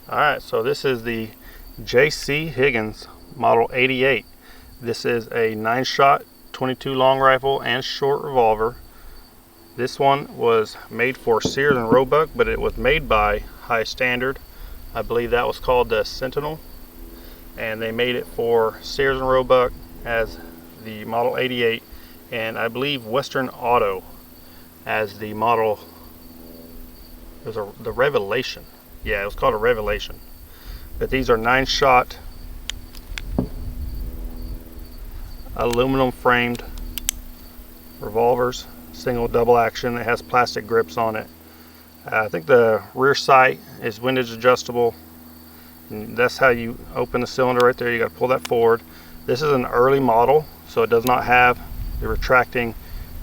Alright, so this is the J.C. Higgins Model 88. This is a 9-shot 22 long rifle and short revolver. This one was made for Sears and Roebuck, but it was made by High Standard. I believe that was called the Sentinel, and they made it for Sears and Roebuck as the Model 88, and I believe Western Auto as the model. It was the Revelation. Yeah, it was called a Revelation. But these are 9-shot aluminum framed revolvers, single double action. It has plastic grips on it. I think the rear sight is windage adjustable, and that's how you open the cylinder right there. You got to pull that forward. This is an early model, so it does not have the retracting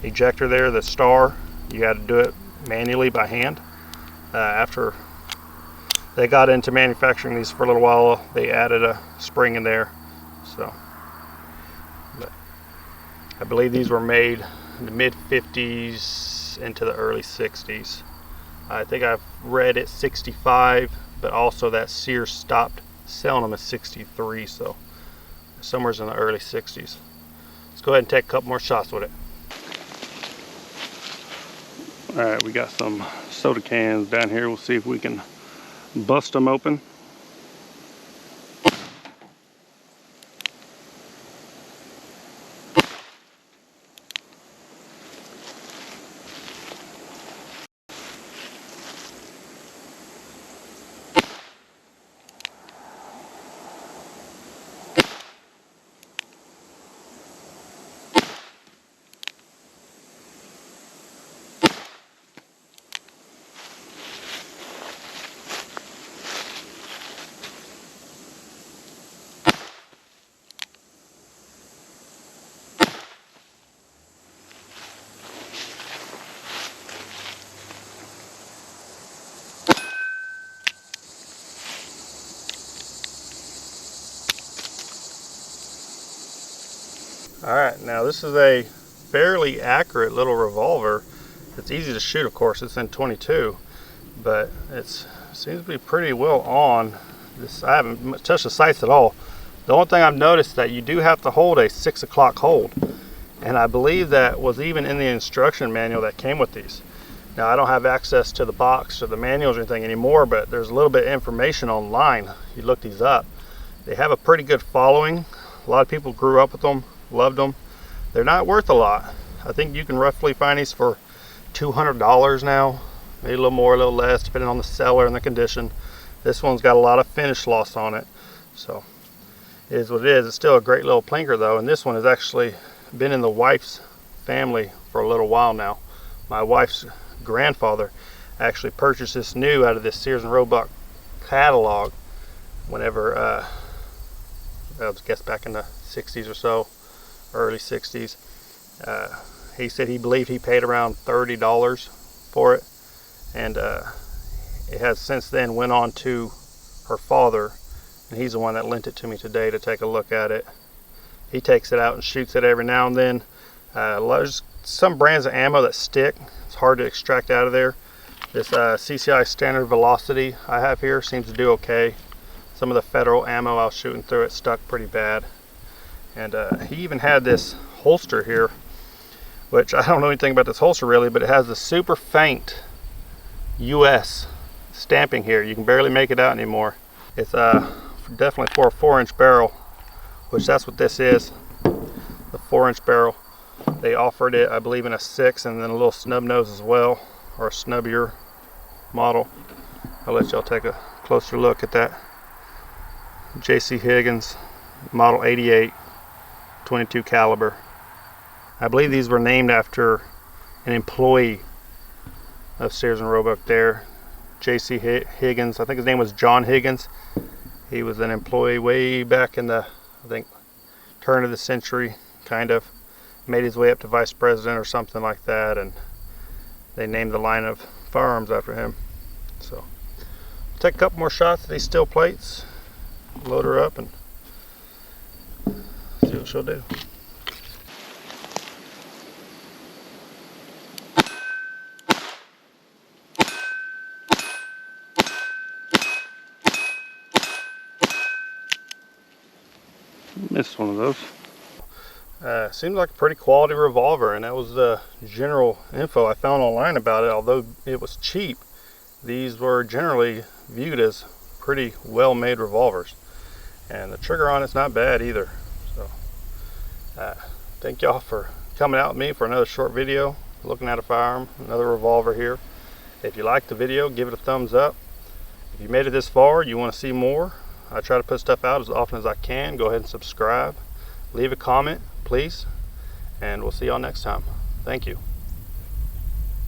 ejector there, the star. You got to do it manually by hand. After they got into manufacturing these for a little while, they added a spring in there. So, but I believe these were made in the mid 50s into the early 60s. I think I've read it 65, but also that Sears stopped selling them at 63, so somewhere in the early 60s. Let's go ahead and take a couple more shots with it. Alright, we got some soda cans down here. We'll see if we can bust them open. Alright, now this is a fairly accurate little revolver. It's easy to shoot, of course. It's in 22, but it seems to be pretty well on. I haven't touched the sights at all. The only thing I've noticed is that you do have to hold a 6 o'clock hold, and I believe that was even in the instruction manual that came with these. Now, I don't have access to the box or the manuals or anything anymore, but there's a little bit of information online. You look these up. They have a pretty good following. A lot of people grew up with them, loved them. They're not worth a lot. I think you can roughly find these for $200 now, maybe a little more, a little less, depending on the seller and the condition. This one's got a lot of finish loss on it, so it is what it is. It's still a great little plinker though, and this one has actually been in the wife's family for a little while now. My wife's grandfather actually purchased this new out of this Sears and Roebuck catalog whenever I guess back in the 60s or so, early 60s. He said he believed he paid around $30 for it, and it has since then went on to her father, and he's the one that lent it to me today to take a look at it. He takes it out and shoots it every now and then. There's some brands of ammo that stick. It's hard to extract out of there. This CCI standard velocity I have here seems to do okay. some of the federal ammo I was shooting through it stuck pretty bad. And he even had this holster here, which I don't know anything about this holster really, but it has the super faint US stamping here. You can barely make it out anymore. It's definitely for a 4-inch barrel, which that's what this is, the 4-inch barrel. They offered it, I believe, in a 6 and then a little snub nose as well, or a snubbier model. I'll let y'all take a closer look at that. J.C. Higgins, model 88, 22 caliber. I believe these were named after an employee of Sears and Roebuck there. J.C. Higgins, I think his name was John Higgins. He was an employee way back in the, I think, turn of the century, kind of. Made his way up to vice president or something like that, and they named the line of firearms after him. So, take a couple more shots at these steel plates, load her up, and see what she'll do. Missed one of those. Seems like a pretty quality revolver, and that was the general info I found online about it. Although it was cheap, these were generally viewed as pretty well made revolvers, and the trigger on it's not bad either. So thank y'all for coming out with me for another short video looking at a firearm, another revolver here. If you liked the video, give it a thumbs up. If you made it this far, you want to see more, I try to put stuff out as often as I can. Go ahead and subscribe, leave a comment please, and we'll see y'all next time. Thank you.